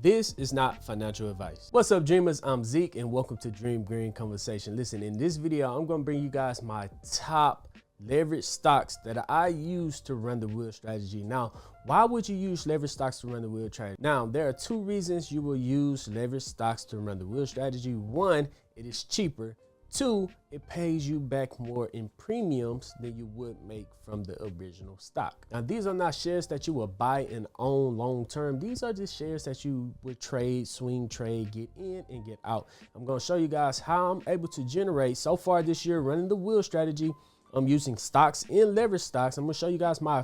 This is not financial advice. What's up, dreamers? I'm Zeke and welcome to Dream Green Conversation. Listen, in this video, I'm going to bring you guys my top leverage stocks that I use to run the wheel strategy. Now, why would you use leverage stocks to run the wheel strategy? Now, there are two reasons you will use leverage stocks to run the wheel strategy. One, it is cheaper. Two, it pays you back more in premiums than you would make from the original stock. Now, these are not shares that you will buy and own long term. These are just shares that you would trade, swing trade, get in and get out. I'm going to show you guys how I'm able to generate so far this year running the wheel strategy. I'm using stocks and leverage stocks. I'm going to show you guys my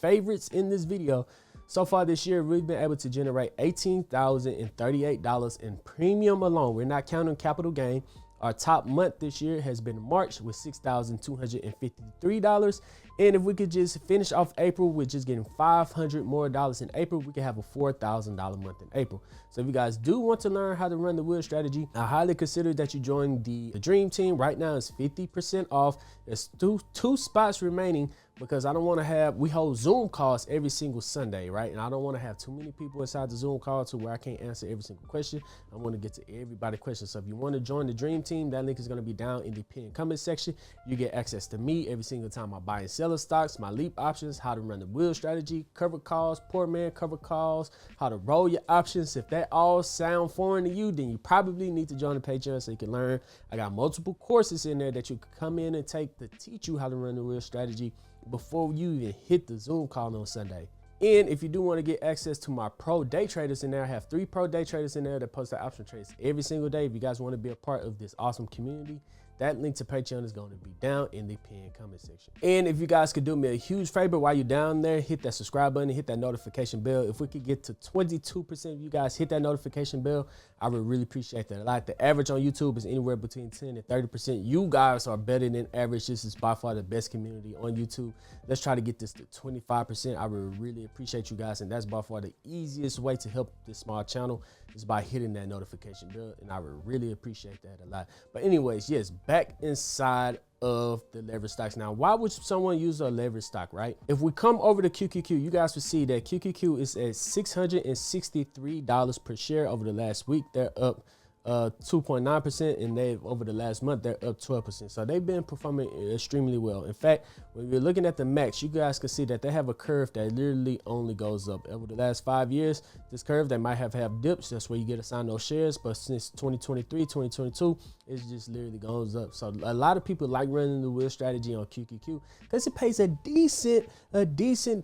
favorites in this video. So far this year, we've been able to generate $18,038 in premium alone. We're not counting capital gain. Our top month this year has been March with $6,253. And if we could just finish off April with just getting $500 more in April, we could have a $4,000 month in April. So if you guys do want to learn how to run the wheel strategy, I highly consider that you join the Dream Team. Right now it's 50% off. There's two spots remaining because I don't want to have, we hold Zoom calls every single Sunday, right? And I don't want to have too many people inside the Zoom call to where I can't answer every single question. I want to get to everybody's questions. So if you want to join the Dream Team, that link is going to be down in the pinned comment section. You get access to me every single time I buy and sell a stocks, my leap options, how to run the wheel strategy, cover calls, poor man cover calls, how to roll your options. If that all sound foreign to you, then you probably need to join the Patreon so you can learn. I got multiple courses in there that you can come in and take to teach you how to run the wheel strategy before you even hit the Zoom call on Sunday. And if you do want to get access to my pro day traders in there, I have 3 pro day traders in there that post their option trades every single day. If you guys want to be a part of this awesome community, that link to Patreon is going to be down in the pinned comment section. And if you guys could do me a huge favor while you're down there, hit that subscribe button and hit that notification bell. If we could get to 22% of you guys hit that notification bell, I would really appreciate that a lot. The average on YouTube is anywhere between 10 and 30%. You guys are better than average. This is by far the best community on YouTube. Let's try to get this to 25%. I would really appreciate you guys. And that's by far the easiest way to help this small channel is by hitting that notification bell. And I would really appreciate that a lot. But anyways, yes, back inside of the leverage stocks. Now, why would someone use a leverage stock, right? If we come over to QQQ, you guys will see that QQQ is at $663 per share over the last week. They're up 2.9%, and they've over the last month they're up 12%. So they've been performing extremely well. In fact, when you're looking at the max, you guys can see that they have a curve that literally only goes up. Over the last 5 years, this curve, they might have dips. That's where you get assigned those shares. But since 2023, 2022, it just literally goes up. So a lot of people like running the wheel strategy on QQQ because it pays a decent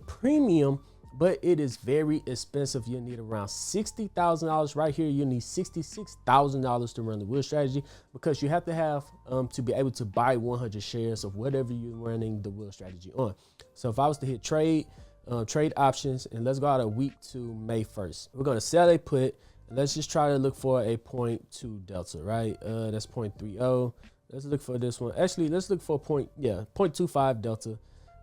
premium. But it is very expensive. You need around $60,000 right here. You need $66,000 to run the wheel strategy because you have to have to be able to buy 100 shares of whatever you're running the wheel strategy on. So if I was to hit trade options, and let's go out a week to May 1st, we're going to sell a put. And let's just try to look for a 0.2 delta, right? That's 0.30. Let's look for this one. Actually, let's look for 0.25 delta.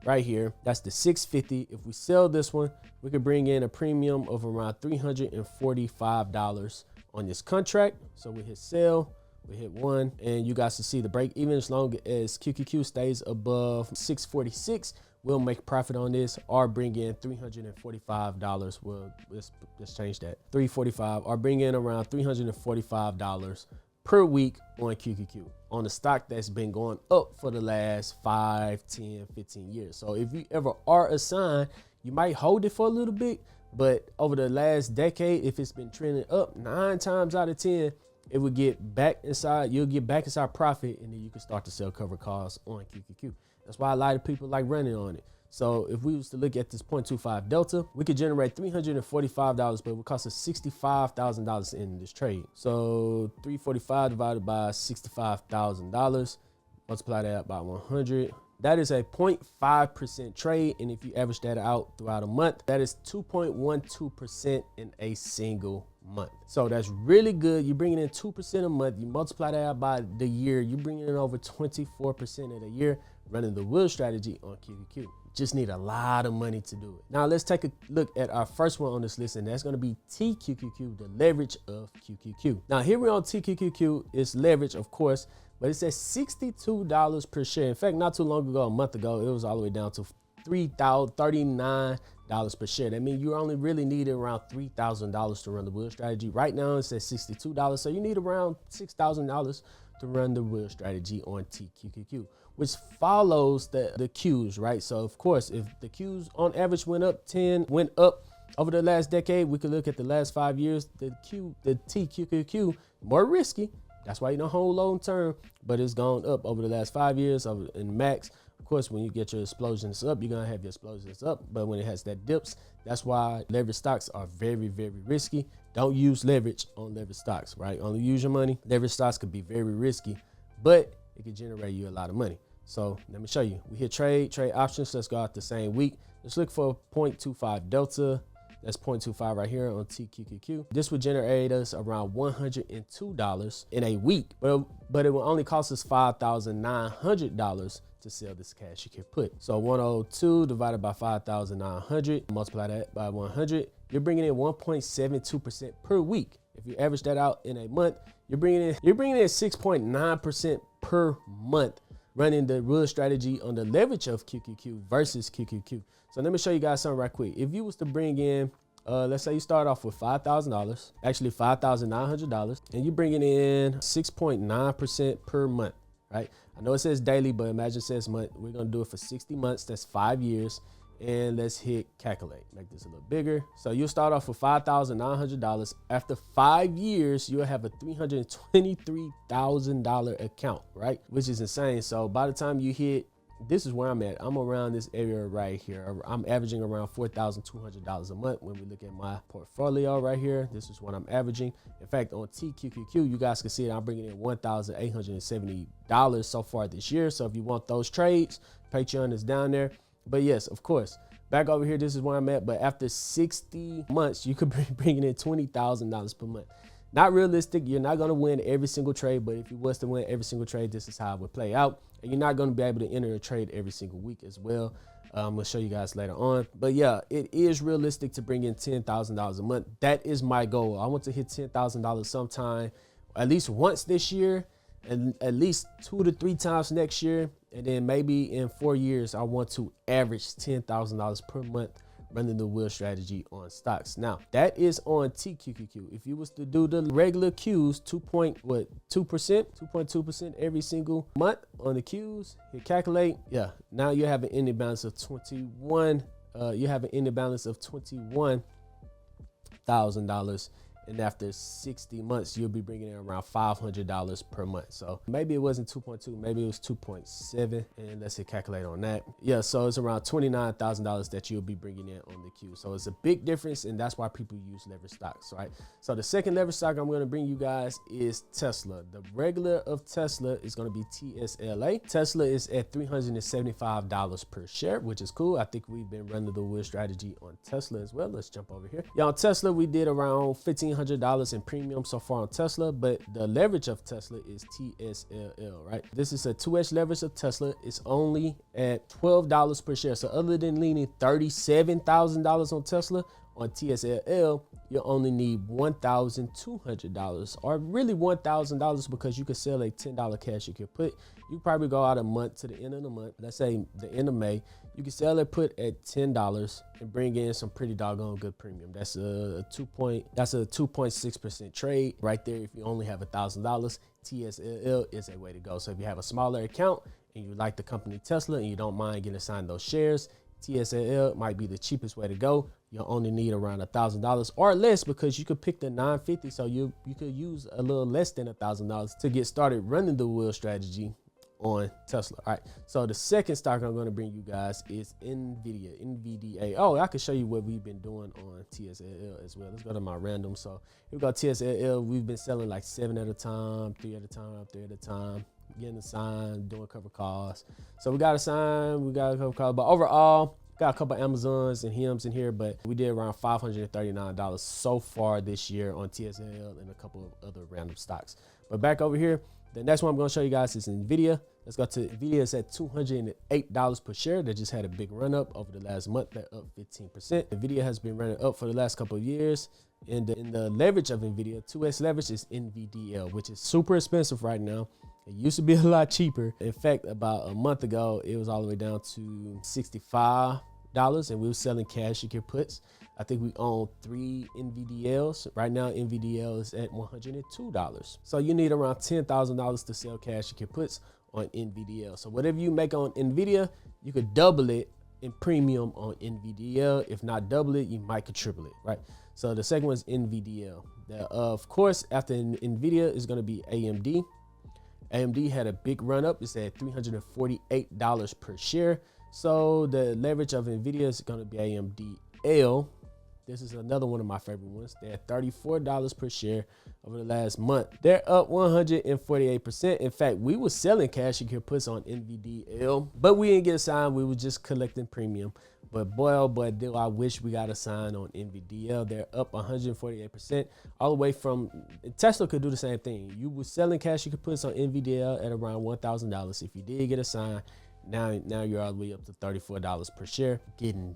Right here, that's the 650. If we sell this one, we could bring in a premium of around $345 on this contract. So we hit sell, we hit 1, and you guys can see the break even as long as QQQ stays above 646. We'll make profit on this or bring in $345. Well, let's change that. 345 or bring in around $345 per week on QQQ on the stock that's been going up for the last 5, 10, 15 years. So if you ever are assigned, you might hold it for a little bit, but over the last decade, if it's been trending up 9 times out of 10, it would get back inside. You'll get back inside profit, and then you can start to sell cover calls on QQQ. That's why a lot of people like running on it. So if we was to look at this 0.25 delta, we could generate $345, but it would cost us $65,000 in this trade. So 345 divided by $65,000, multiply that by 100. That is a 0.5% trade. And if you average that out throughout a month, that is 2.12% in a single month. So that's really good. You're bringing in 2% a month. You multiply that out by the year, you're bringing in over 24% in a year running the wheel strategy on QQQ. Just need a lot of money to do it. Now let's take a look at our first one on this list, and that's going to be TQQQ, the leverage of QQQ. Now here we're on TQQQ. It's leverage, of course, but it's at $62 per share. In fact, not too long ago, a month ago, it was all the way down to $39 per share. That means you only really need around $3,000 to run the wheel strategy. Right now it's at $62, so you need around $6,000 to run the wheel strategy on TQQQ, which follows the Qs, right? So of course, if the Qs on average went up over the last decade, we could look at the last 5 years. The TQQQ more risky. That's why you don't hold long term, but it's gone up over the last 5 years in max. Of course, when you get your explosions up, you're gonna have your explosions up. But when it has that dips, that's why leverage stocks are very, very risky. Don't use leverage on leverage stocks, right? Only use your money. Leverage stocks could be very risky, but it can generate you a lot of money. So let me show you. We hit trade options. Let's go out the same week. Let's look for 0.25 delta. That's 0.25 right here on TQQQ. This would generate us around $102 in a week, but it will only cost us $5,900 to sell this cash you can put. So 102 divided by 5,900, multiply that by 100, you're bringing in 1.72% per week. If you average that out in a month, you're bringing in 6.9% per month running the real strategy on the leverage of QQQ versus QQQ. So let me show you guys something right quick. If you was to bring in, let's say you start off with $5,000, actually $5,900, and you're bringing in 6.9% per month, right? I know it says daily, but imagine it says month. We're gonna do it for 60 months. That's 5 years. And let's hit calculate. Make this a little bigger. So you'll start off with $5,900. After 5 years, you'll have a $323,000 account, right? Which is insane. So by the time you hit, this is where I'm at. I'm around this area right here. I'm averaging around $4,200 a month when we look at my portfolio right here. This is what I'm averaging. In fact, on TQQQ, you guys can see it. I'm bringing in $1,870 so far this year. So if you want those trades, Patreon is down there. But yes, of course, back over here, this is where I'm at. But after 60 months, you could be bringing in $20,000 per month. Not realistic. You're not going to win every single trade. But if you was to win every single trade, this is how it would play out. And you're not going to be able to enter a trade every single week as well. I'm going to show you guys later on. But yeah, it is realistic to bring in $10,000 a month. That is my goal. I want to hit $10,000 sometime, at least once this year, and at least 2 to 3 times next year. And then maybe in 4 years, I want to average $10,000 per month running the wheel strategy on stocks. Now, that is on TQQQ. If you was to do the regular Qs, 2.2% every single month on the Qs, hit calculate. Yeah, now you have an ending balance of 21. You have an ending balance of $21,000. And after 60 months, you'll be bringing in around $500 per month. So maybe it wasn't 2.2, maybe it was 2.7. And let's hit calculate on that. Yeah, so it's around $29,000 that you'll be bringing in on the Q. So it's a big difference, and that's why people use leverage stocks, right? So the second leverage stock I'm going to bring you guys is Tesla. The regular of Tesla is going to be TSLA. Tesla is at $375 per share, which is cool. I think we've been running the wheel strategy on Tesla as well. Let's jump over here. Yeah, on Tesla, we did around $1,500 in premium so far on Tesla, but the leverage of Tesla is TSLL, right? This is a 2x leverage of Tesla. It's only at $12 per share. So other than leaning $37,000 on Tesla, on TSLL, you only need $1,200, or really $1,000, because you could sell a $10 cash you could put. You probably go out a month to the end of the month. Let's say the end of May. You can sell it put at $10 and bring in some pretty doggone good premium. That's a 2.6% trade right there. If you only have $1,000, TSLL is a way to go. So if you have a smaller account and you like the company Tesla and you don't mind getting assigned those shares, TSLL might be the cheapest way to go. You'll only need around $1,000 or less, because you could pick the 950. So you could use a little less than $1,000 to get started running the wheel strategy on Tesla. All right, so the second stock I'm going to bring you guys is NVDA. Oh, I can show you what we've been doing on TSLL as well. Let's go to my random. So here we go. TSLL, we've been selling like 7 at a time, 3 at a time, 3 at a time, getting a sign, doing cover calls. So we got a sign, we got a cover call, but overall got a couple of Amazons and HIMs in here, but we did around $539 so far this year on TSLL and a couple of other random stocks. But back over here, the next one I'm going to show you guys is NVIDIA. Let's go to NVIDIA. It's at $208 per share. They just had a big run up over the last month. They're up 15%. NVIDIA has been running up for the last couple of years. And in the leverage of NVIDIA, 2x leverage is NVDL, which is super expensive right now. It used to be a lot cheaper. In fact, about a month ago, it was all the way down to 65. and we were selling cash secure puts. I think we own 3 NVDLs. Right now, NVDL is at $102. So you need around $10,000 to sell cash secure puts on NVDL. So whatever you make on NVIDIA, you could double it in premium on NVDL. If not double it, you might could triple it, right? So the second one is NVDL. Of course, after NVIDIA is going to be AMD. AMD had a big run up. It's at $348 per share. So the leverage of NVIDIA is going to be AMDL. This is another one of my favorite ones. They're at $34 per share over the last month. They're up 148%. In fact, we were selling cash secure puts on NVDL, but we didn't get a sign. We were just collecting premium. But boy, oh boy, do I wish we got a sign on NVDL. They're up 148%, all the way from Tesla could do the same thing. You were selling cash secure puts on NVDL at around $1,000. If you did get a sign, now you're all the way up to $34 per share, getting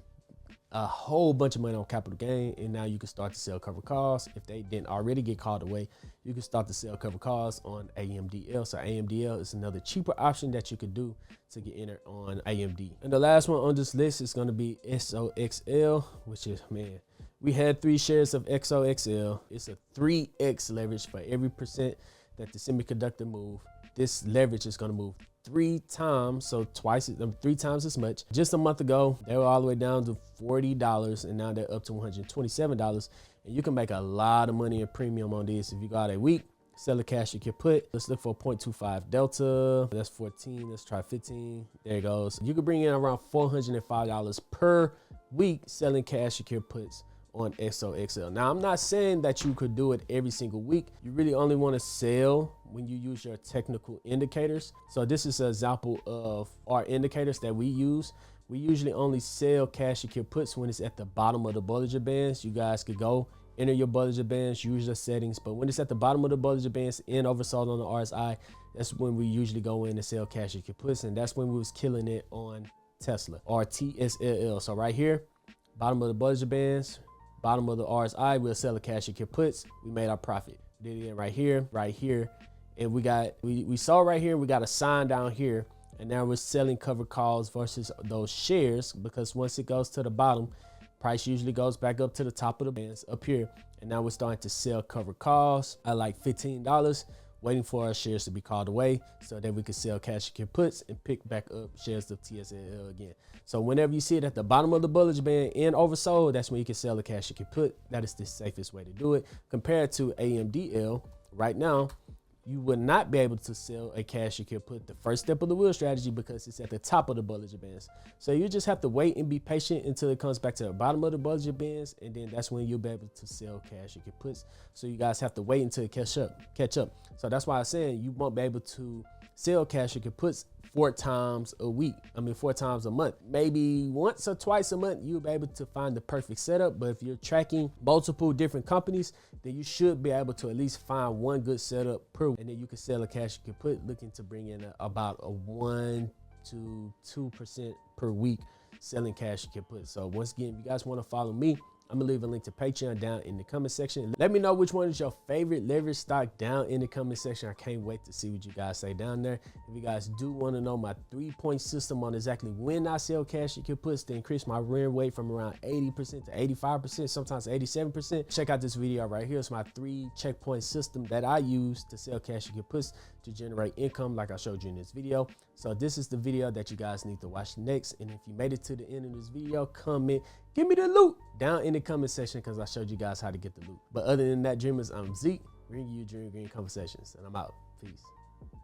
a whole bunch of money on capital gain, and now you can start to sell covered calls. If they didn't already get called away, you can start to sell covered calls on AMDL. So AMDL is another cheaper option that you could do to get entered on AMD. And the last one on this list is going to be XOXL, which is, man, we had 3 shares of XOXL. It's a 3x leverage for every percent that the semiconductor move. This leverage is going to move 3 times, so 3 times as much. Just a month ago, they were all the way down to $40, and now they're up to $127. And you can make a lot of money in premium on this if you go out a week, sell a cash secure put. Let's look for 0.25 delta. That's 14. Let's try 15. There it goes. You could bring in around $405 per week selling cash secure puts on XOXL. Now, I'm not saying that you could do it every single week. You really only want to sell when you use your technical indicators. So this is an example of our indicators that we use. We usually only sell cash secure puts when it's at the bottom of the Bollinger Bands. You guys could go enter your Bollinger Bands, use your settings, but when it's at the bottom of the Bollinger Bands and oversold on the RSI, that's when we usually go in and sell cash secure puts, and that's when we was killing it on Tesla or TSLL. So right here, bottom of the Bollinger Bands, bottom of the RSI, we'll sell a cash secure puts. We made our profit. Did it right here, and we saw right here, we got a sign down here, and now we're selling covered calls versus those shares, because once it goes to the bottom, price usually goes back up to the top of the bands up here, and now we're starting to sell covered calls at like $15, waiting for our shares to be called away so that we can sell cash secure puts and pick back up shares of TSLL again. So whenever you see it at the bottom of the Bollinger Band and oversold, that's when you can sell a cash secure put. That is the safest way to do it. Compared to AMDL, right now, you would not be able to sell a cash secure put, the first step of the wheel strategy, because it's at the top of the Bollinger Bands. So you just have to wait and be patient until it comes back to the bottom of the Bollinger Bands, and then that's when you'll be able to sell cash secure puts. So you guys have to wait until it catch up. So that's why I'm saying you won't be able to sell cash secure puts 4 times a week. 4 times a month. Maybe once or twice a month, you'll be able to find the perfect setup. But if you're tracking multiple different companies, then you should be able to at least find one good setup per week. And then you can sell a cash secure put, looking to bring in about a 1 to 2% per week selling cash secure put. So once again, if you guys want to follow me, I'm gonna leave a link to Patreon down in the comment section. Let me know which one is your favorite leverage stock down in the comment section. I can't wait to see what you guys say down there. If you guys do want to know my 3-point system on exactly when I sell cash secure puts to increase my win rate from around 80% to 85%, sometimes 87%, check out this video right here. It's my 3 checkpoint system that I use to sell cash secure puts to generate income, like I showed you in this video. So this is the video that you guys need to watch next. And if you made it to the end of this video, comment, give me the loot down in the comment section, because I showed you guys how to get the loot. But other than that, dreamers, I'm Zeke, bringing you Dream Green Conversations, and I'm out. Peace.